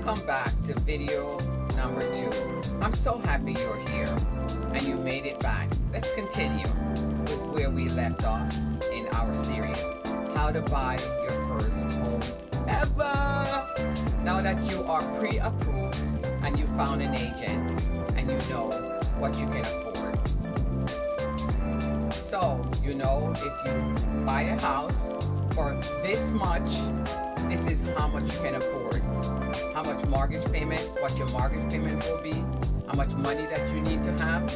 Welcome back to video number 2. I'm so happy you're here and you made it back. Let's continue with where we left off in our series, how to buy your first home ever. Now that you are pre-approved and you found an agent and you know what you can afford. So you know if you buy a house for this much, this is how much you can afford, how much mortgage payment, what your mortgage payment will be, how much money that you need to have,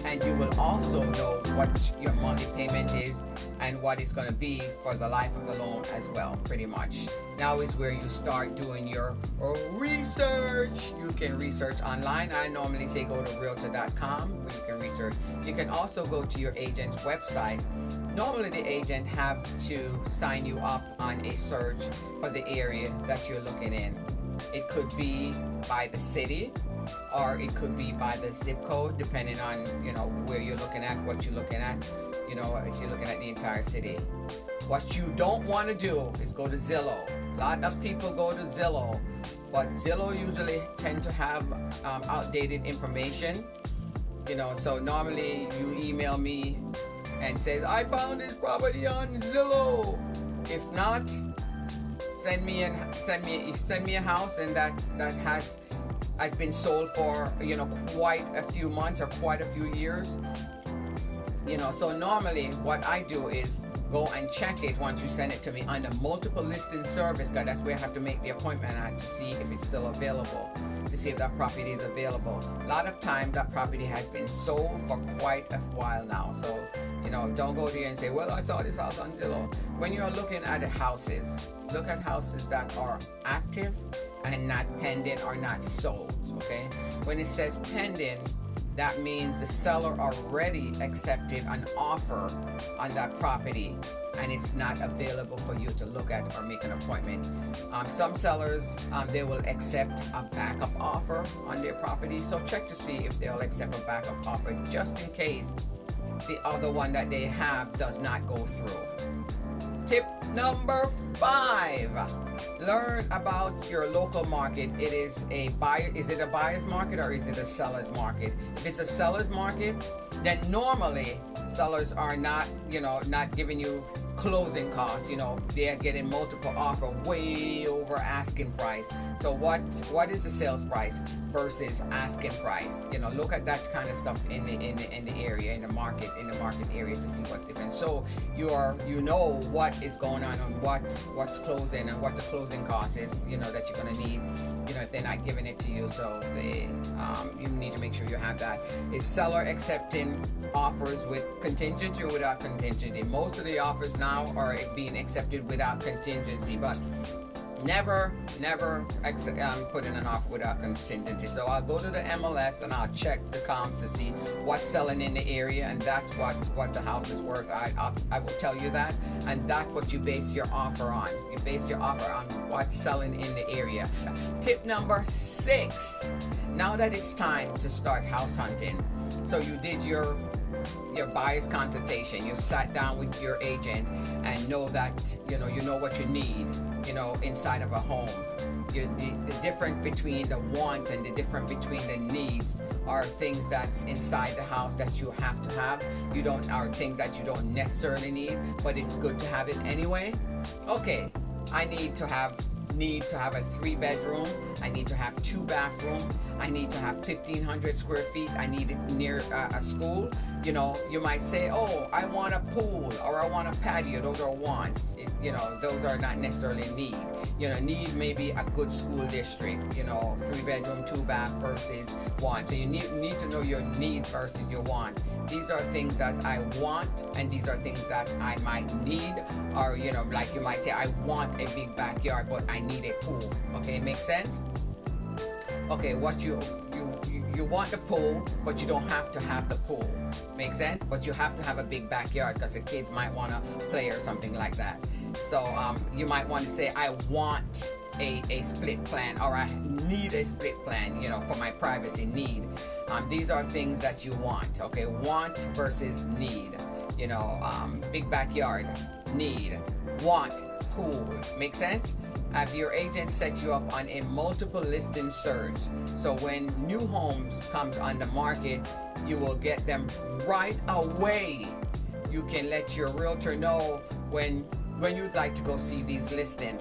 and you will also know what your monthly payment is and what it's going to be for the life of the loan as well, pretty much. Now is where you start doing your research. You can research online. I normally say go to realtor.com where you can research. You can also go to your agent's website. Normally the agent have to sign you up on a search for the area that you're looking in. It could be by the city or it could be by the zip code, depending on, you know, where you're looking at, what you're looking at, you know, if you're looking at the entire city. What you don't want to do is go to Zillow. A lot of people go to Zillow, but Zillow usually tend to have outdated information, you know, so normally you email me and says, I found this property on Zillow. If not, send me a house and that has been sold for, you know, quite a few months or quite a few years. You know, so normally what I do is go and check it once you send it to me on the multiple listing service, because that's where I have to make the appointment at to see if it's still available, to see if that property is available. A lot of times that property has been sold for quite a while now. So, you know, don't go there and say, well, I saw this house on Zillow. When you're looking at houses, look at houses that are active and not pending or not sold, okay? When it says pending, that means the seller already accepted an offer on that property and it's not available for you to look at or make an appointment. Some sellers, they will accept a backup offer on their property. So check to see if they'll accept a backup offer just in case the other one that they have does not go through. Tip number 5. Learn about your local market. Is it a buyer's market or is it a seller's market? If it's a seller's market, then normally sellers are not, you know, not giving you closing costs. You know, they're getting multiple offer way over asking price. So what is the sales price versus asking price? You know, look at that kind of stuff in the area, in the market area to see what's different. So you know what is going on what's closing and what the closing cost is, you know, that you're gonna need, you know, if they're not giving it to you. So you need to make sure you have that. Is seller accepting offers with contingency or without contingency? Most of the offers now are being accepted without contingency, but never put in an offer without contingency. So I'll go to the MLS and I'll check the comps to see what's selling in the area, and that's what the house is worth. I will tell you that, and that's what you base your offer on. You base your offer on what's selling in the area. Tip number 6. Now that it's time to start house hunting, so you did your buyer's consultation, you sat down with your agent and know that you know what you need, you know, inside of a home. The difference between the wants and the difference between the needs are things that's inside the house that you have to have. Are things that you don't necessarily need, but it's good to have it anyway. Okay, I need to have a 3-bedroom. I need to have 2 bathrooms. I need to have 1,500 square feet. I need it near a school. You know, you might say, oh, I want a pool or I want a patio. Those are wants. You know, those are not necessarily need. You know, need maybe a good school district. You know, 3-bedroom, 2-bath versus want. So you need to know your needs versus your want. These are things that I want, and these are things that I might need. Or, you know, like you might say, I want a big backyard, but I need a pool. Okay, makes sense? Okay, what you want the pool, but you don't have to have the pool. Make sense? But you have to have a big backyard because the kids might want to play or something like that. So you might want to say, I want a split plan, or I need a split plan, you know, for my privacy need. These are things that you want. Okay, want versus need. You know, big backyard, need, want, pool. Make sense? Have your agent set you up on a multiple listing search. So when new homes comes on the market, you will get them right away. You can let your realtor know when you'd like to go see these listings.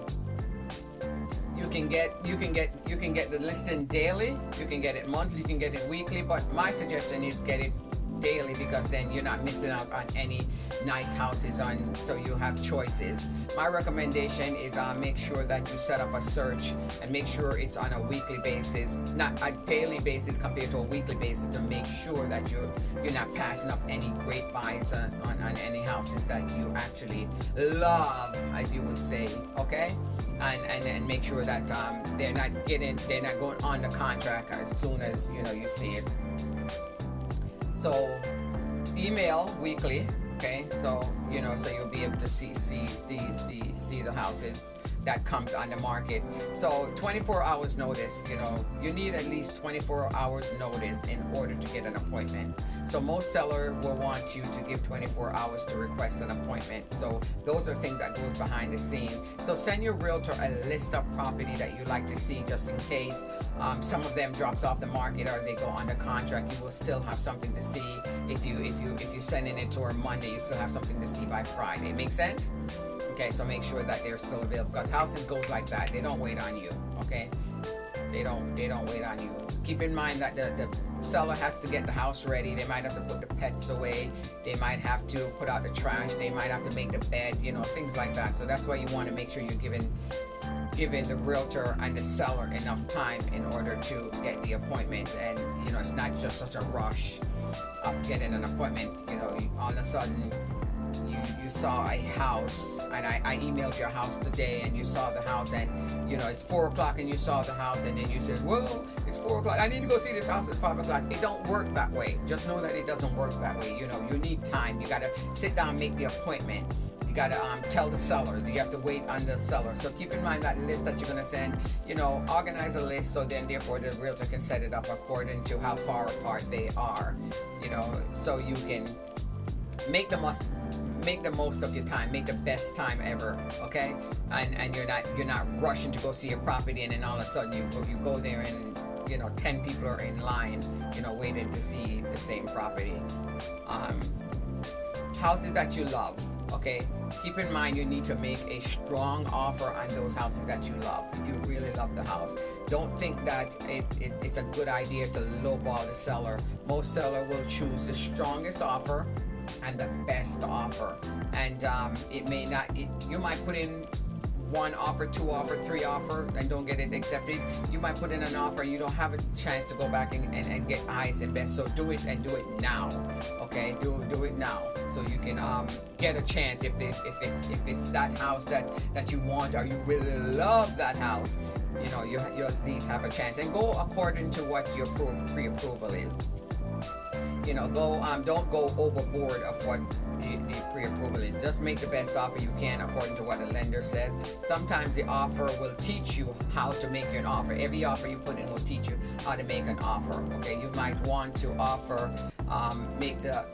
You can get the listing daily, you can get it monthly, you can get it weekly, but my suggestion is get it daily, because then you're not missing out on any nice houses so you have choices. My recommendation is make sure that you set up a search and make sure it's on a weekly basis, not a daily basis compared to a weekly basis, to make sure that you're not passing up any great buys on any houses that you actually love, as you would say, okay? And make sure that they're not going on the contract as soon as you see it. So email weekly, okay? So so you'll be able to see the houses that comes on the market. So 24 hours notice, you need at least 24 hours notice in order to get an appointment. So most seller will want you to give 24 hours to request an appointment. So those are things that goes behind the scene. So send your realtor a list of property that you like to see, just in case some of them drops off the market or they go under contract. You will still have something to see. If you sending it to her Monday, you still have something to see by Friday. Make sense? Okay, so make sure that they're still available, because houses goes like that. They don't wait on you, okay? They don't wait on you. Keep in mind that the seller has to get the house ready. They might have to put the pets away. They might have to put out the trash. They might have to make the bed, things like that. So that's why you want to make sure you're giving the realtor and the seller enough time in order to get the appointment. And it's not just such a rush of getting an appointment. All of a sudden you saw a house, and I emailed your house today, and you saw the house, and it's 4 o'clock, and you saw the house, and then you said, well, it's 4 o'clock, I need to go see this house at 5 o'clock. It don't work that way. Just know that it doesn't work that way. You need time. You got to sit down, make the appointment. You got to tell the seller. You have to wait on the seller. So keep in mind that list that you're going to send, organize a list, so then therefore the realtor can set it up according to how far apart they are, so you can make the most of your time, make the best time ever, okay? And you're not rushing to go see a property, and then all of a sudden you go there and 10 people are in line, waiting to see the same property. Houses that you love, okay? Keep in mind you need to make a strong offer on those houses that you love. If you really love the house, don't think that it's a good idea to lowball the seller. Most seller will choose the strongest offer and the best offer, and you might put in 1 offer, 2 offer, 3 offer, and don't get it accepted. You might put in an offer, you don't have a chance to go back and get highest and best. So do it, and do it now, okay? Do it now, so you can get a chance. If it's that house that you want, or you really love that house, you at least have a chance. And go according to what your pre-approval is. Don't go overboard of what the pre-approval is. Just make the best offer you can according to what the lender says. Sometimes the offer will teach you how to make an offer. Every offer you put in will teach you how to make an offer. Okay, you might want to offer, make the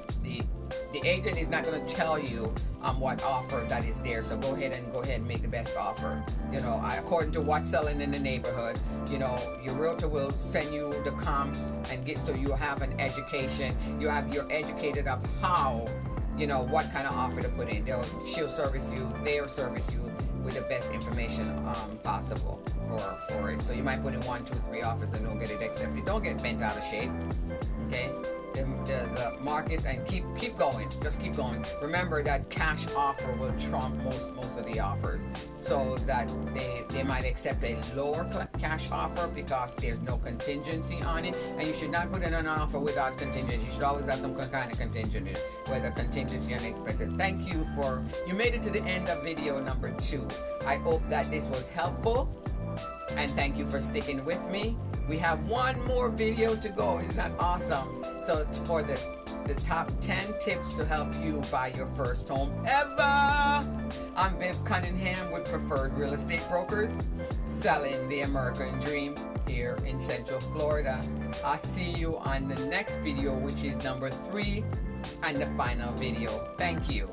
agent is not going to tell you what offer that is there. So go ahead and make the best offer. According to what's selling in the neighborhood. Your realtor will send you the comps so you have an education. You're educated of how, what kind of offer to put in. They'll service you with the best information possible for it. So you might put in 1, 2, 3 offers and don't get it accepted. Don't get bent out of shape. Okay. The market, and keep going. Just keep going. Remember that cash offer will trump most of the offers, so that they might accept a lower cash offer because there's no contingency on it. And you should not put in an offer without contingency. You should always have some kind of contingency, whether contingency or unexpected. Thank you you made it to the end of video number 2. I hope that this was helpful, and thank you for sticking with me. We have 1 more video to go. Isn't that awesome? So it's for the top 10 tips to help you buy your first home ever. I'm Viv Cunningham with Preferred Real Estate Brokers, selling the American dream here in Central Florida. I'll see you on the next video, which is number 3 and the final video. Thank you.